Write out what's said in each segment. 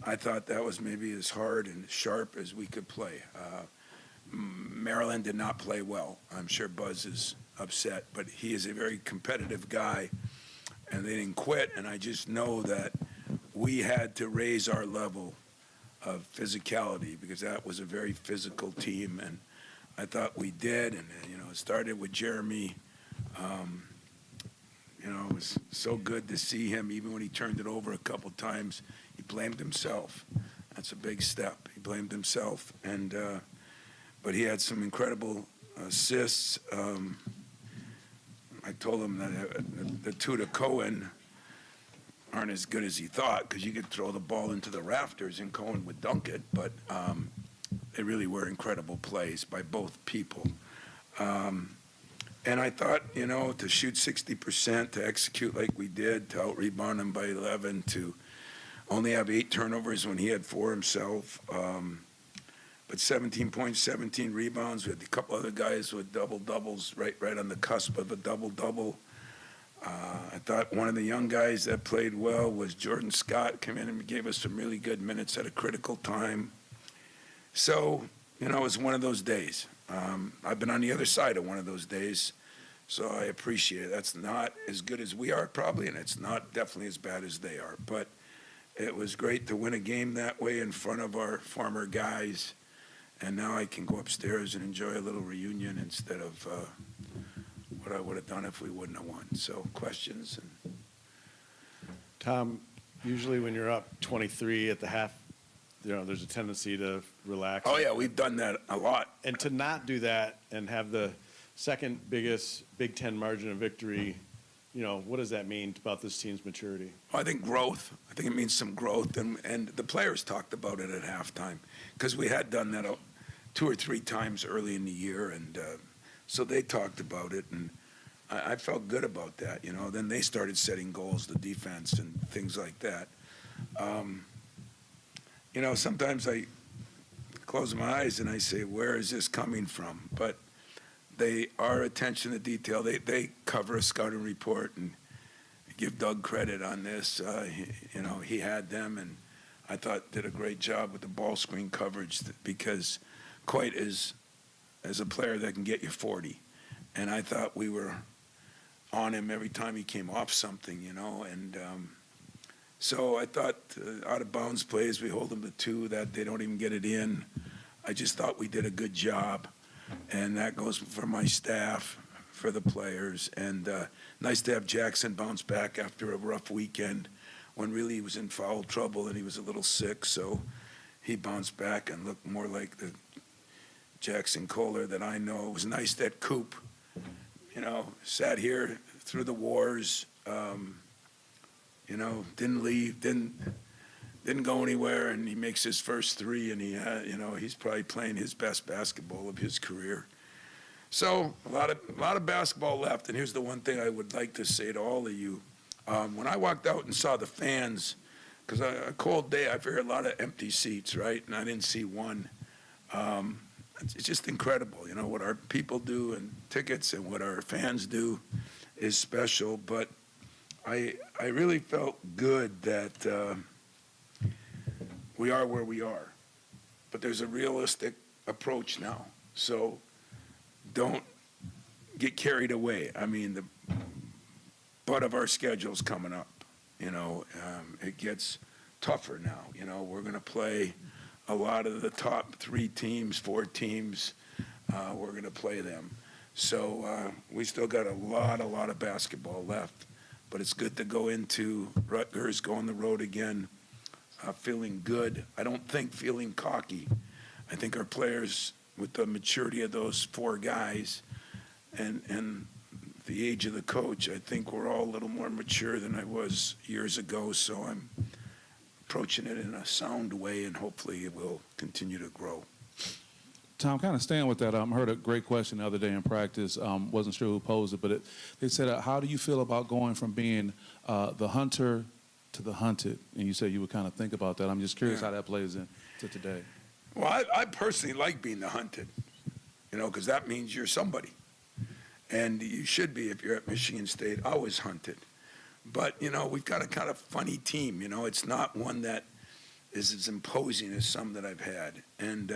I thought that was maybe as hard and sharp as we could play. Maryland did not play well. I'm sure Buzz is upset, but he is a very competitive guy, and they didn't quit. And I just know that we had to raise our level of physicality because that was a very physical team, and I thought we did. And it started with Jeremy. It was so good to see him. Even when he turned it over a couple times, he blamed himself. That's a big step. He blamed himself, and but he had some incredible assists. I told him that the two to Cohen aren't as good as he thought because you could throw the ball into the rafters and Cohen would dunk it, but they really were incredible plays by both people. And I thought, to shoot 60%, to execute like we did, to out-rebound him by 11, to only have 8 turnovers when he had 4 himself, but 17 points, 17 rebounds. We had a couple other guys with double-doubles right on the cusp of a double-double. I thought one of the young guys that played well was Jordan Scott, came in and gave us some really good minutes at a critical time. So, it was one of those days. I've been on the other side of one of those days, so I appreciate it. That's not as good as we are probably, and it's not definitely as bad as they are. But it was great to win a game that way in front of our former guys, and now I can go upstairs and enjoy a little reunion instead of what I would have done if we wouldn't have won. So questions? Tom, usually when you're up 23 at the half, there's a tendency to relax. Oh, yeah, we've done that a lot. And to not do that and have the second biggest Big Ten margin of victory, what does that mean about this team's maturity? I think growth. I think it means some growth, and the players talked about it at halftime because we had done that 2 or 3 times early in the year, and so they talked about it, and I felt good about that. Then they started setting goals, the defense, and things like that. Sometimes I close my eyes and I say, where is this coming from? But they are attention to detail. They cover a scouting report, and give Doug credit on this. He had them, and I thought did a great job with the ball screen coverage because Coit is a player that can get you 40. And I thought we were on him every time he came off something, and so I thought out of bounds plays, we hold them to 2, that they don't even get it in. I just thought we did a good job, and that goes for my staff, for the players, and nice to have Jackson bounce back after a rough weekend when really he was in foul trouble and he was a little sick, so he bounced back and looked more like the Jackson Kohler that I know. It was nice that Coop, sat here through the wars, didn't leave, didn't go anywhere, and he makes his first 3, and he's probably playing his best basketball of his career. So a lot of basketball left, and here's the one thing I would like to say to all of you. When I walked out and saw the fans, because a cold day, I figured a lot of empty seats, right? And I didn't see one. It's just incredible, what our people do and tickets and what our fans do is special. But I really felt good that we are where we are. But there's a realistic approach now. So don't get carried away. I mean, the butt of our schedule's coming up. It gets tougher now. We're going to play a lot of the top 3 teams, 4 teams. We're going to play them. So we still got a lot of basketball left. But it's good to go into Rutgers, go on the road again, feeling good. I don't think feeling cocky. I think our players, with the maturity of those 4 guys and the age of the coach, I think we're all a little more mature than I was years ago. So I'm approaching it in a sound way, and hopefully it will continue to grow. Tom, kind of staying with that, I heard a great question the other day in practice. Wasn't sure who posed it, but they said, how do you feel about going from being the hunter to the hunted? And you said you would kind of think about that. I'm just curious how that plays into today. Well, I personally like being the hunted, because that means you're somebody. And you should be, if you're at Michigan State, always hunted. But, we've got a kind of funny team. It's not one that is as imposing as some that I've had, and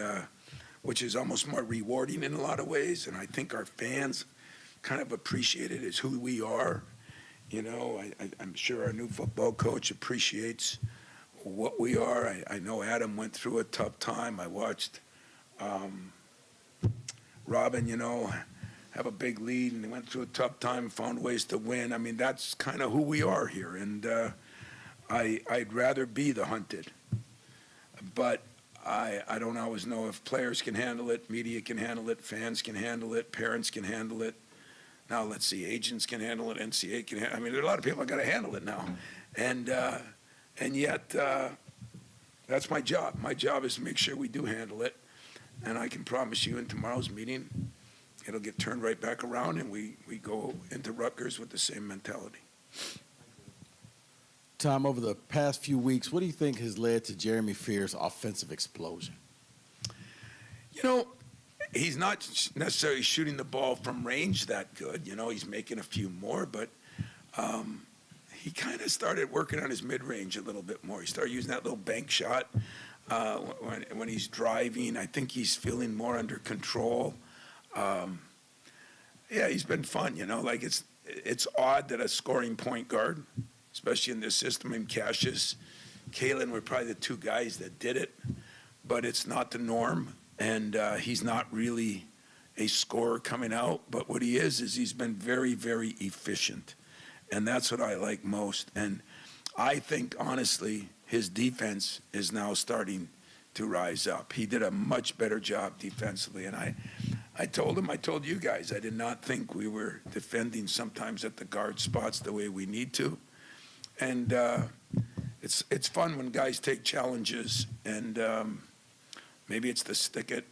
which is almost more rewarding in a lot of ways. And I think our fans kind of appreciate it as who we are. You know, I'm sure our new football coach appreciates what we are. I know Adam went through a tough time. I watched Robin, you know, have a big lead, and they went through a tough time, found ways to win. I mean, that's kind of who we are here, and I'd rather be the hunted. But I don't always know if players can handle it, media can handle it, fans can handle it, parents can handle it. Now, let's see, agents can handle it, NCAA can handle it. I mean, there are a lot of people that got to handle it now. And yet, that's my job. My job is to make sure we do handle it. And I can promise you in tomorrow's meeting, it'll get turned right back around, and we go into Rutgers with the same mentality. Tom, over the past few weeks, what do you think has led to Jeremy Fear's offensive explosion? You know, he's not necessarily shooting the ball from range that good. You know, he's making a few more, but he kind of started working on his mid-range a little bit more. He started using that little bank shot when he's driving. I think he's feeling more under control. Yeah, he's been fun, you know. Like, it's odd that a scoring point guard, especially in this system, in Cassius, Kalen were probably the two guys that did it, but it's not the norm, and he's not really a scorer coming out. But what he is he's been very, very efficient, and that's what I like most. And I think, honestly, his defense is now starting to rise up. He did a much better job defensively, and I told him, I told you guys, I did not think we were defending sometimes at the guard spots the way we need to. And it's fun when guys take challenges, and maybe it's to stick it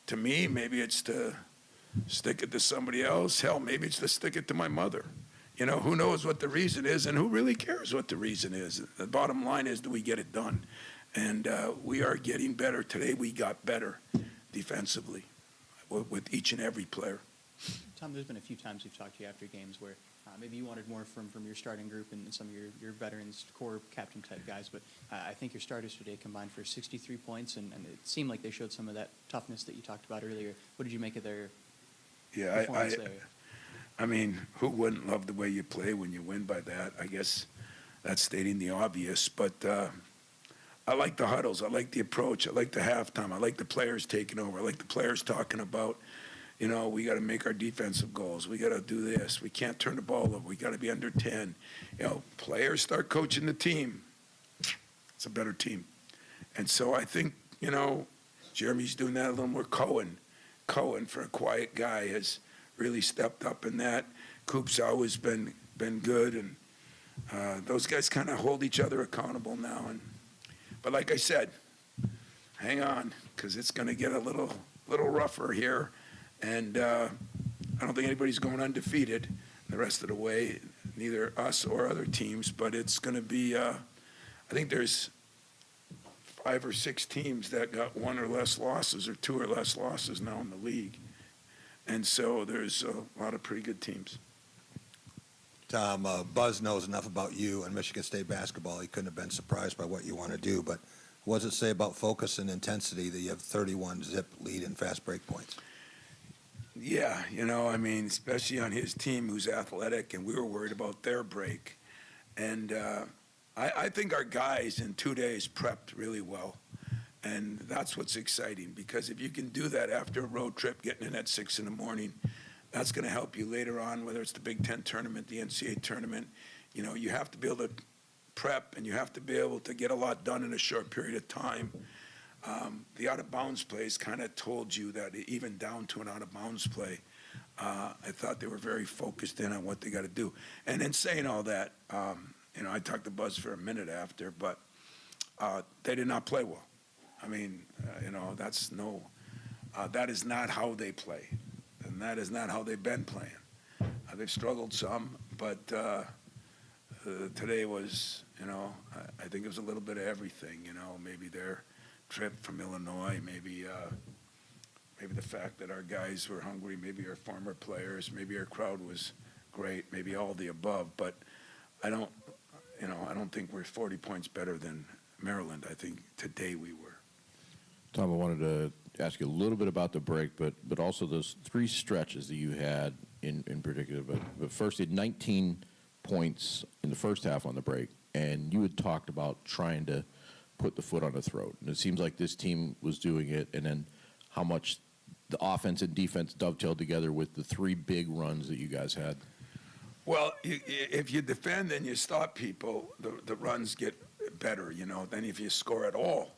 to me, maybe it's to stick it to somebody else. Hell, maybe it's to stick it to my mother. You know, who knows what the reason is, and who really cares what the reason is? The bottom line is, do we get it done? And we are getting better. Today we got better defensively with each and every player. Tom, there's been a few times we've talked to you after games where maybe you wanted more from your starting group and some of your veterans, core captain-type guys, but I think your starters today combined for 63 points, and it seemed like they showed some of that toughness that you talked about earlier. What did you make of their performance there? I mean, who wouldn't love the way you play when you win by that? I guess that's stating the obvious, but I like the huddles. I like the approach. I like the halftime. I like the players taking over. I like the players talking about, you know, we got to make our defensive goals. We got to do this. We can't turn the ball over. We got to be under 10. You know, players start coaching the team. It's a better team. And so I think, you know, Jeremy's doing that a little more. Cohen, for a quiet guy, has really stepped up in that. Coop's always been good, and those guys kind of hold each other accountable now. But like I said, hang on, because it's going to get a little rougher here. And I don't think anybody's going undefeated the rest of the way, neither us or other teams. But it's going to be, I think there's 5 or 6 teams that got 1 or less losses or 2 or less losses now in the league. And so there's a lot of pretty good teams. Tom, Buzz knows enough about you and Michigan State basketball. He couldn't have been surprised by what you want to do. But what does it say about focus and intensity that you have 31-zip lead in fast break points? Yeah, you know, I mean, especially on his team who's athletic, and we were worried about their break. And I think our guys in 2 days prepped really well. And that's what's exciting, because if you can do that after a road trip, getting in at 6 in the morning, that's going to help you later on, whether it's the Big Ten tournament, the NCAA tournament. You know, you have to be able to prep, and you have to be able to get a lot done in a short period of time. The out-of-bounds plays kind of told you that, even down to an out-of-bounds play, I thought they were very focused in on what they got to do. And in saying all that, you know, I talked to Buzz for a minute after, but they did not play well. I mean, you know, that is not how they play, and that is not how they've been playing. They've struggled some, but today was, you know, I think it was a little bit of everything. You know, maybe their trip from Illinois, maybe the fact that our guys were hungry, maybe our former players, maybe our crowd was great, maybe all the above. But I don't think we're 40 points better than Maryland, I think today we were. Tom, I wanted to ask you a little bit about the break, but also those three stretches that you had in particular. But first, you had 19 points in the first half on the break, and you had talked about trying to put the foot on the throat. And it seems like this team was doing it, and then how much the offense and defense dovetailed together with the three big runs that you guys had. Well, if you defend and you stop people, the runs get better, you know. Then if you score at all,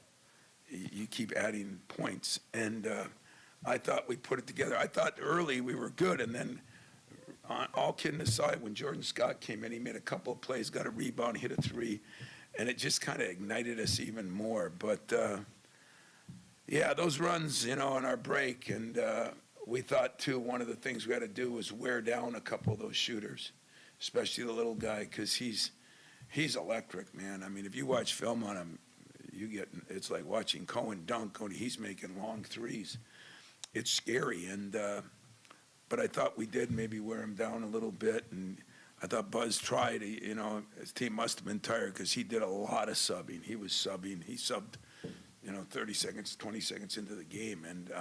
you keep adding points. And I thought we put it together. I thought early we were good, and then all kidding aside, when Jordan Scott came in, he made a couple of plays, got a rebound, hit a three, and it just kind of ignited us even more. But, yeah, those runs, you know, on our break, and we thought, too, one of the things we had to do was wear down a couple of those shooters, especially the little guy, because he's electric, man. I mean, if you watch film on him, it's like watching Cohen dunk when he's making long threes. It's scary, and but I thought we did maybe wear him down a little bit, and I thought Buzz tried. You know, his team must have been tired because he did a lot of subbing. He was subbing. He subbed, you know, 30 seconds, 20 seconds into the game, and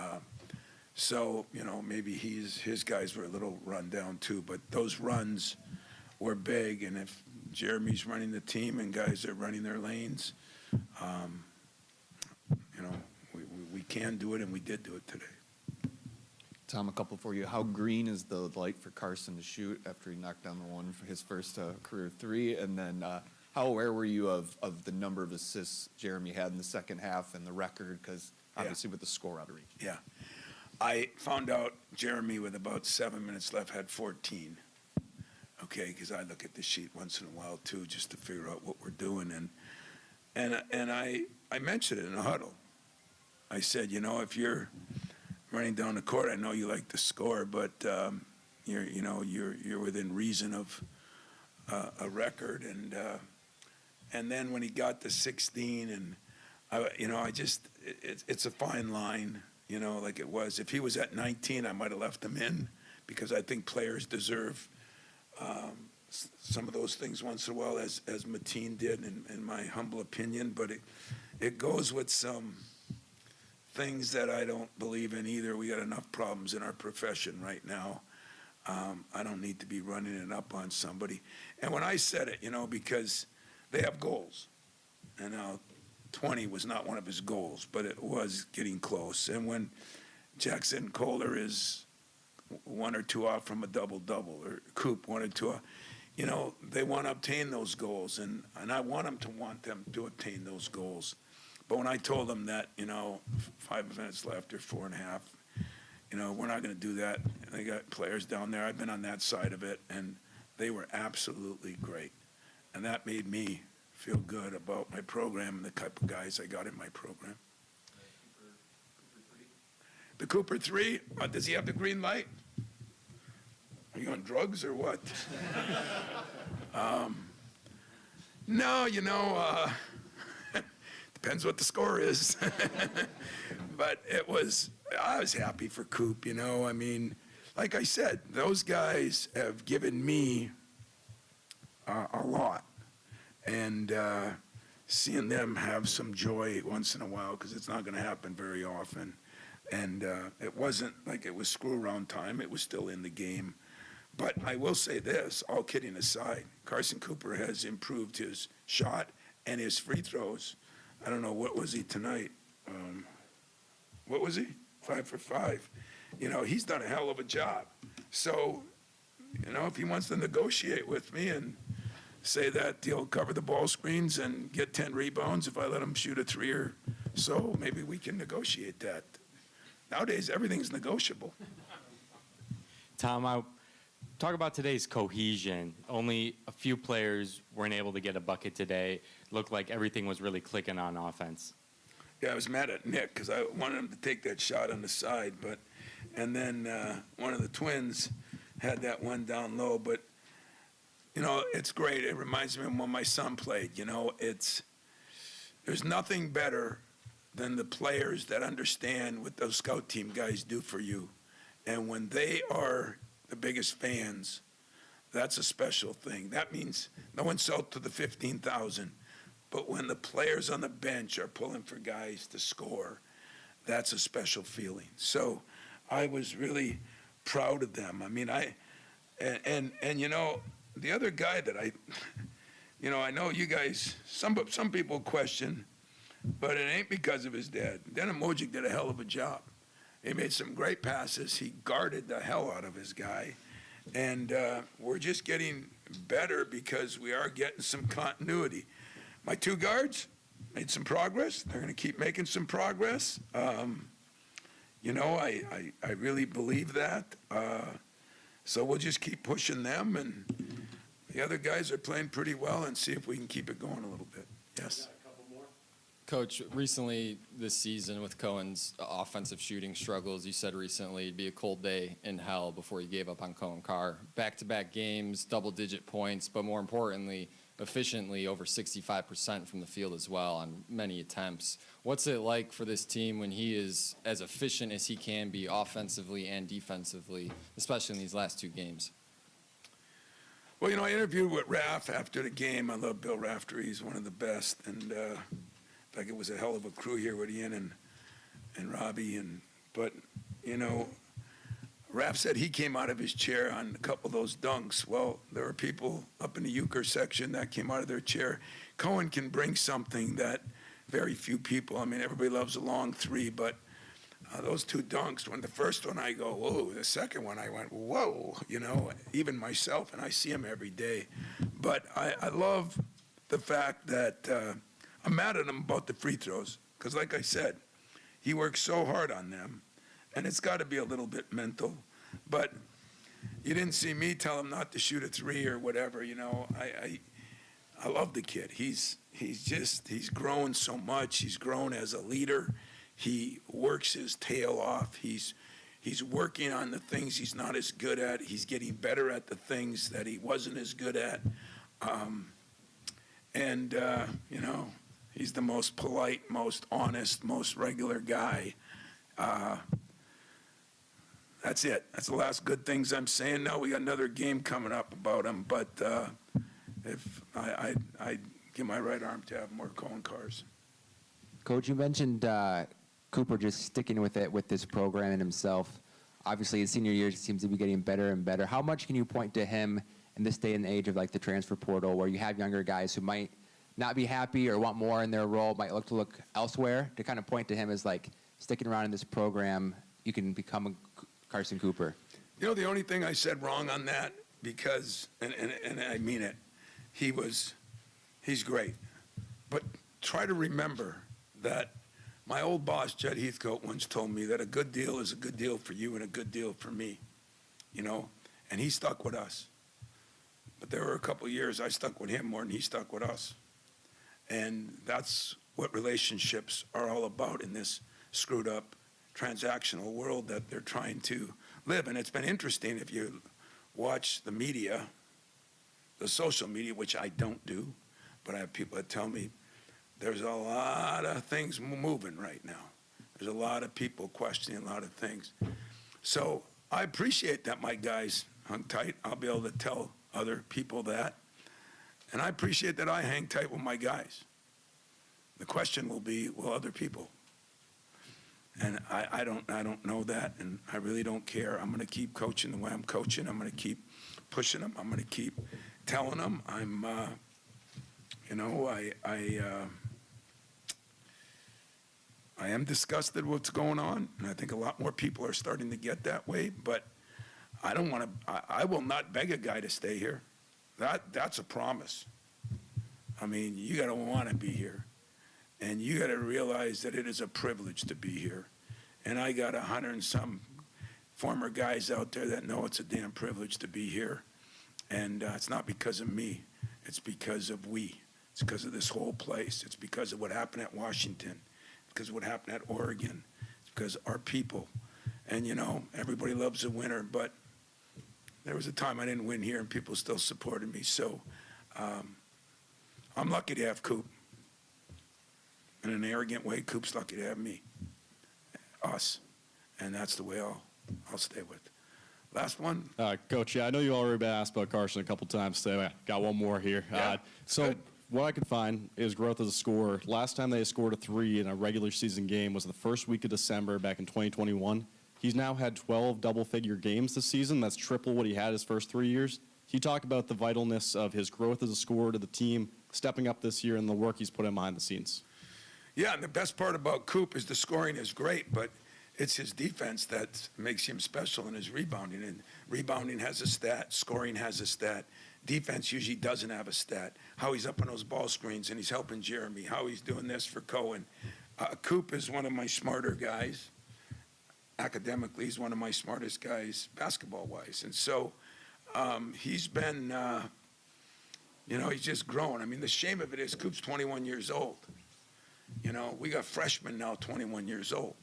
so, you know, maybe his guys were a little run down too. But those runs were big, and if Jeremy's running the team and guys are running their lanes, you know, we can do it, and we did do it today. Tom, a couple for you. How green is the light for Carson to shoot after he knocked down the one for his first career three? And then how aware were you of the number of assists Jeremy had in the second half and the record? Because obviously with the score out of reach. Yeah. I found out Jeremy, with about 7 minutes left, had 14. Okay, because I look at the sheet once in a while too, just to figure out what we're doing. And I mentioned it in a huddle. I said, you know, if you're running down the court, I know you like to score, but you're within reason of a record. And then when he got to 16, and it's a fine line, you know, like it was. If he was at 19, I might have left him in, because I think players deserve some of those things once in a while, as Mateen did, in my humble opinion. But it goes with some things that I don't believe in either. We got enough problems in our profession right now. I don't need to be running it up on somebody. And when I said it, you know, because they have goals, and now 20 was not one of his goals, but it was getting close. And when Jackson Kohler is 1 or 2 off from a double-double, or Coop 1 or 2 off, you know, they want to obtain those goals, and I want them to obtain those goals. But when I told them that, you know, 5 minutes left or 4.5, you know, we're not going to do that. They got players down there. I've been on that side of it, and they were absolutely great. And that made me feel good about my program and the type of guys I got in my program. The Cooper 3, does he have the green light? Are you on drugs or what? No, you know, depends what the score is. But I was happy for Coop, you know. I mean, like I said, those guys have given me a lot. And seeing them have some joy once in a while, because it's not going to happen very often. And it wasn't like it was screw-around time. It was still in the game. But I will say this, all kidding aside, Carson Cooper has improved his shot and his free throws. I don't know, what was he tonight? What was he? 5 for 5. You know, he's done a hell of a job. So, you know, if he wants to negotiate with me and say that he'll cover the ball screens and get 10 rebounds if I let him shoot a 3 or so, maybe we can negotiate that. Nowadays, everything's negotiable. Tom, I talk about today's cohesion. Only a few players weren't able to get a bucket today. Looked like everything was really clicking on offense. Yeah, I was mad at Nick because I wanted him to take that shot on the side, and then one of the twins had that one down low. But you know, it's great. It reminds me of when my son played. You know, there's nothing better than the players that understand what those scout team guys do for you, and when they are the biggest fans, that's a special thing. That means no insult to the 15,000. But when the players on the bench are pulling for guys to score, that's a special feeling. So I was really proud of them. I mean, and you know, the other guy that I know you guys, some people question, but it ain't because of his dad. Denim Mojic did a hell of a job. He made some great passes. He guarded the hell out of his guy. And we're just getting better because we are getting some continuity. My two guards made some progress. They're going to keep making some progress. You know, I really believe that. So we'll just keep pushing them, and the other guys are playing pretty well, and see if we can keep it going a little bit. Yes? Coach, recently this season with Cohen's offensive shooting struggles, you said recently it'd be a cold day in hell before you gave up on Cohen Carr. Back-to-back games, double-digit points, but more importantly, efficiently over 65% from the field as well on many attempts. What's it like for this team when he is as efficient as he can be offensively and defensively, especially in these last two games? Well, you know, I interviewed with Raff after the game. I love Bill Raftery. He's one of the best. And in fact, it was a hell of a crew here with Ian and Robbie. But, you know, Raff said he came out of his chair on a couple of those dunks. Well, there were people up in the Euchre section that came out of their chair. Cohen can bring something that very few people, I mean, everybody loves a long three, but those two dunks, when the first one I go, whoa, the second one I went, whoa, you know, even myself, and I see him every day. But I love the fact that I'm mad at him about the free throws, because like I said, he works so hard on them. And it's got to be a little bit mental. But you didn't see me tell him not to shoot a three or whatever, you know. I love the kid. He's grown so much. He's grown as a leader. He works his tail off. He's working on the things he's not as good at. He's getting better at the things that he wasn't as good at. You know, he's the most polite, most honest, most regular guy. That's it. That's the last good things I'm saying. Now we got another game coming up about him, but if I give my right arm to have more Cohen Carrs. Coach, you mentioned Cooper just sticking with it with this program and himself. Obviously, his senior year seems to be getting better and better. How much can you point to him in this day and age of like the transfer portal, where you have younger guys who might not be happy or want more in their role, might look elsewhere, to kind of point to him as like sticking around in this program, you can become a Carson Cooper? You know, the only thing I said wrong on that, because, and I mean it, he's great. But try to remember that my old boss, Judd Heathcote, once told me that a good deal is a good deal for you and a good deal for me, you know, and he stuck with us. But there were a couple of years I stuck with him more than he stuck with us. And that's what relationships are all about in this screwed up transactional world that they're trying to live. And it's been interesting if you watch the media, the social media, which I don't do, but I have people that tell me there's a lot of things moving right now. There's a lot of people questioning a lot of things. So I appreciate that my guys hung tight. I'll be able to tell other people that. And I appreciate that I hang tight with my guys. The question will be, will other people? And I don't know that, and I really don't care. I'm going to keep coaching the way I'm coaching. I'm going to keep pushing them. I'm going to keep telling them. I'm, you know, I am disgusted with what's going on, and I think a lot more people are starting to get that way. But I don't want to. I will not beg a guy to stay here. That's a promise. I mean, you got to want to be here. And you got to realize that it is a privilege to be here. And I got 100 and some former guys out there that know it's a damn privilege to be here. And it's not because of me. It's because of we. It's because of this whole place. It's because of what happened at Washington. It's because of what happened at Oregon. It's because of our people. And, you know, everybody loves a winner. But there was a time I didn't win here, and people still supported me. So I'm lucky to have Coop. In an arrogant way, Coop's lucky to have me, us, and that's the way I'll stay with. Last one. Coach, yeah, I know you already been asked about Carson a couple times today. I got one more here. Yeah, So good. what I could find is growth as a scorer. Last time they scored a 3 in a regular season game was the first week of December back in 2021. He's now had 12 double-figure games this season. That's triple what he had his first 3 years. Can you talk about the vitalness of his growth as a scorer to the team, stepping up this year, and the work he's put in behind the scenes? Yeah, and the best part about Coop is the scoring is great, but it's his defense that makes him special and his rebounding. And rebounding has a stat, scoring has a stat. Defense usually doesn't have a stat. How he's up on those ball screens and he's helping Jeremy, how he's doing this for Cohen. Coop is one of my smarter guys. Academically, he's one of my smartest guys basketball-wise. And so he's been, he's just grown. I mean, the shame of it is Coop's 21 years old. We got freshmen now 21 years old.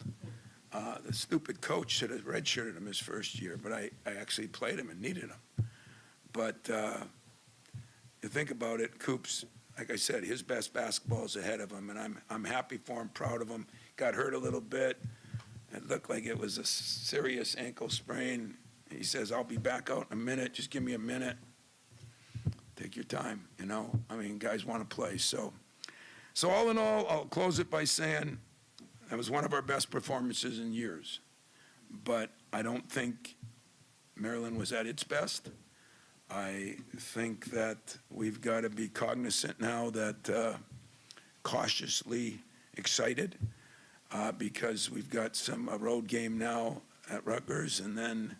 The stupid coach should have redshirted him his first year, but I actually played him and needed him. But you think about it, Coop's, like I said, his best basketball is ahead of him, and I'm happy for him, proud of him. Got hurt a little bit. It looked like it was a serious ankle sprain. He says, I'll be back out in a minute. Just give me a minute. Take your time, I mean, guys want to play. So all in all, I'll close it by saying that was one of our best performances in years. But I don't think Maryland was at its best. I think that we've got to be cognizant now that cautiously excited because we've got a road game now at Rutgers, and then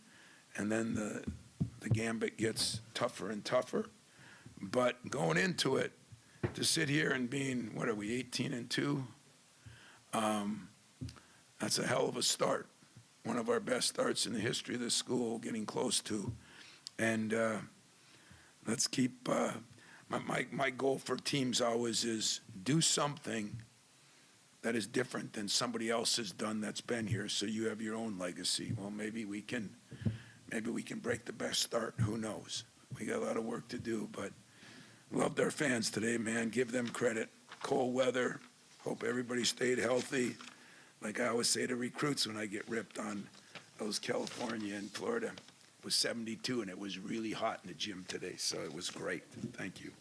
the gambit gets tougher and tougher. But going into it, to sit here and being, 18-2, that's a hell of a start. One of our best starts in the history of this school, getting close to. And let's keep, my goal for teams always is do something that is different than somebody else has done that's been here, so you have your own legacy. Well, maybe we can break the best start. Who knows? We got a lot of work to do, but loved our fans today, man. Give them credit. Cold weather. Hope everybody stayed healthy. Like I always say to recruits when I get ripped on those California and Florida, it was 72 and it was really hot in the gym today, so it was great. Thank you.